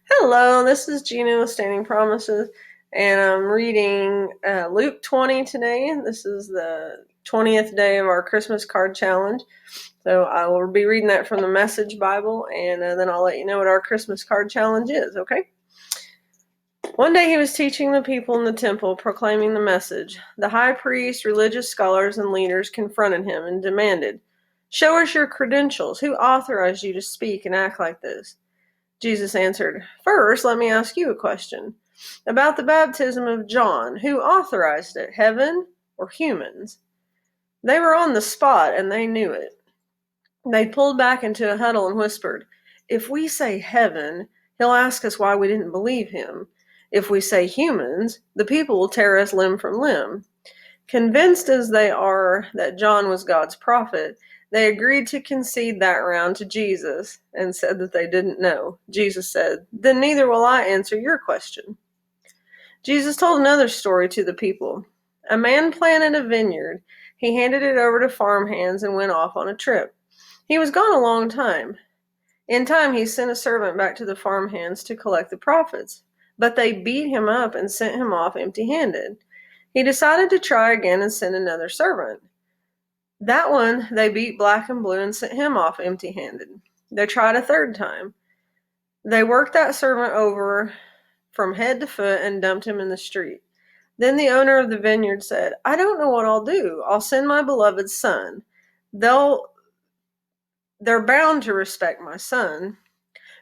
Hello, this is Gina with Standing Promises, and I'm reading Luke 20 today. This is the 20th day of our Christmas card challenge. So I will be reading that from the Message Bible, and then I'll let you know what our Christmas card challenge is, okay? One day he was teaching the people in the temple, proclaiming the message. The high priest, religious scholars, and leaders confronted him and demanded, "Show us your credentials. Who authorized you to speak and act like this?" Jesus answered, "First, let me ask you a question. About the baptism of John, who authorized it, heaven or humans?" They were on the spot and they knew it. They pulled back into a huddle and whispered, "If we say heaven, he'll ask us why we didn't believe him. If we say humans, the people will tear us limb from limb." Convinced as they are that John was God's prophet, they agreed to concede that round to Jesus and said that they didn't know. Jesus said, "Then neither will I answer your question." Jesus told another story to the people. A man planted a vineyard. He handed it over to farmhands and went off on a trip. He was gone a long time. In time, he sent a servant back to the farmhands to collect the profits, but they beat him up and sent him off empty-handed. He decided to try again and send another servant. That one they beat black and blue and sent him off empty-handed. They tried a third time. They worked that servant over from head to foot and dumped him in the street. Then the owner of the vineyard said, "I don't know what I'll do. I'll send my beloved son. They're bound to respect my son."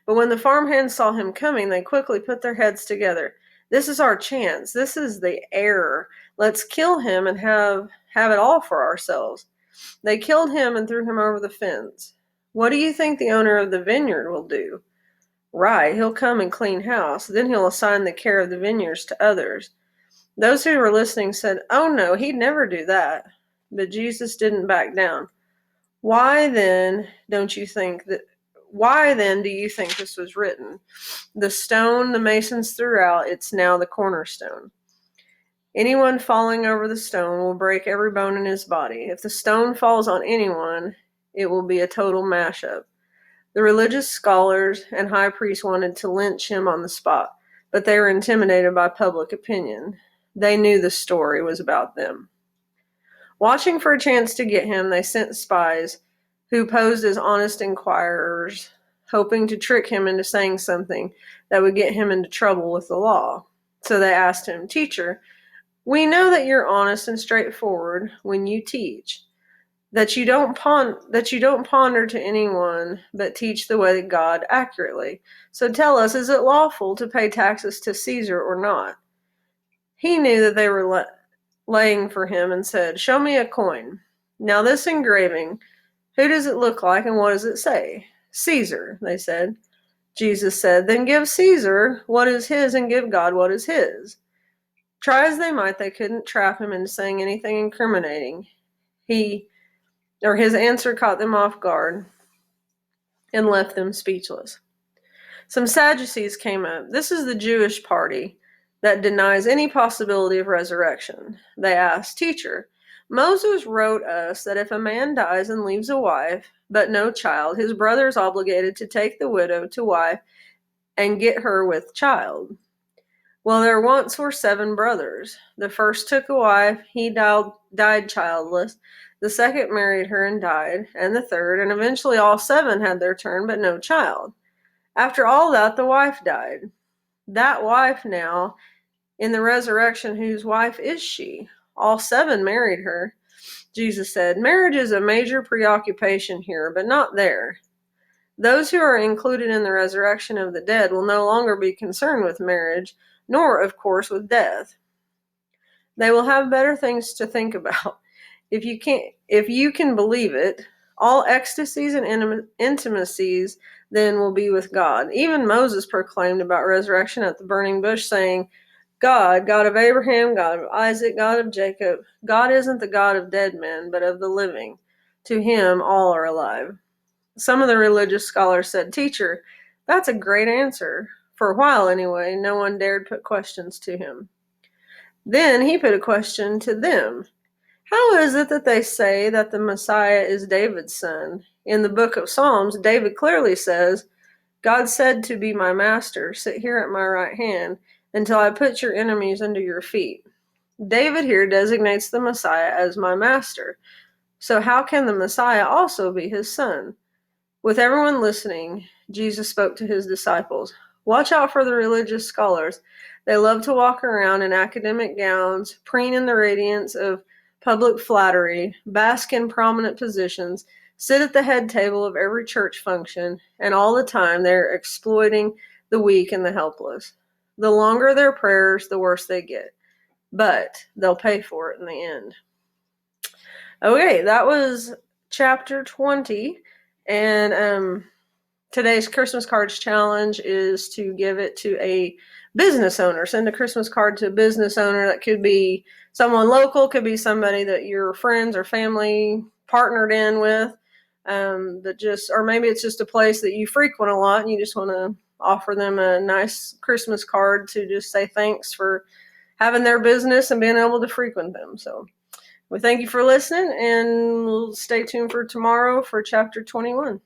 But when the farmhands saw him coming, they quickly put their heads together. "This is our chance. This is the heir. Let's kill him and have it all for ourselves." They killed him and threw him over the fence. What do you think the owner of the vineyard will do? Right, he'll come and clean house. Then he'll assign the care of the vineyards to others. Those who were listening said, "Oh no, he'd never do that." But Jesus didn't back down. Why then do you think this was written? The stone the masons threw out, it's now the cornerstone. Anyone falling over the stone will break every bone in his body. If the stone falls on anyone, it will be a total mashup. The religious scholars and high priest wanted to lynch him on the spot, but they were intimidated by public opinion. They knew the story was about them. Watching for a chance to get him, they sent spies who posed as honest inquirers, hoping to trick him into saying something that would get him into trouble with the law. So they asked him, "Teacher, we know that you're honest and straightforward when you teach, that you don't ponder to anyone, but teach the way of God accurately. So tell us, is it lawful to pay taxes to Caesar or not?" He knew that they were laying for him and said, "Show me a coin. Now this engraving, who does it look like and what does it say?" "Caesar," they said. Jesus said, "Then give Caesar what is his and give God what is his." Try as they might, they couldn't trap him into saying anything incriminating. His answer caught them off guard and left them speechless. Some Sadducees came up. This is the Jewish party that denies any possibility of resurrection. They asked, "Teacher, Moses wrote us that if a man dies and leaves a wife, but no child, his brother is obligated to take the widow to wife and get her with child. Well, there once were 7 brothers. The first took a wife, he died childless. The second married her and died, and the third, and eventually all 7 had their turn, but no child. After all that, the wife died. That wife now, in the resurrection, whose wife is she? All 7 married her." Jesus said, "Marriage is a major preoccupation here, but not there. Those who are included in the resurrection of the dead will no longer be concerned with marriage, nor, of course, with death. They will have better things to think about. If you can believe it, all ecstasies and intimacies then will be with God. Even Moses proclaimed about resurrection at the burning bush, saying, God of Abraham, God of Isaac, God of Jacob, God isn't the God of dead men, but of the living. To him all are alive." Some of the religious scholars said, "Teacher, that's a great answer." For a while anyway, no one dared put questions to him. Then he put a question to them. "How is it that they say that the Messiah is David's son? In the book of Psalms, David clearly says, God said to be my master, sit here at my right hand until I put your enemies under your feet. David here designates the Messiah as my master. So how can the Messiah also be his son? With everyone listening, Jesus spoke to his disciples. Watch out for the religious scholars. They love to walk around in academic gowns, preen in the radiance of public flattery, bask in prominent positions, sit at the head table of every church function, and all the time they're exploiting the weak and the helpless. The longer their prayers, the worse they get. But they'll pay for it in the end. Okay, that was chapter 20. And today's Christmas cards challenge is to give it to a business owner. Send a Christmas card to a business owner. That could be someone local, could be somebody that your friends or family partnered in with. Or maybe it's just a place that you frequent a lot and you just want to offer them a nice Christmas card to just say thanks for having their business and being able to frequent them. So we thank you for listening, and we'll stay tuned for tomorrow for chapter 21.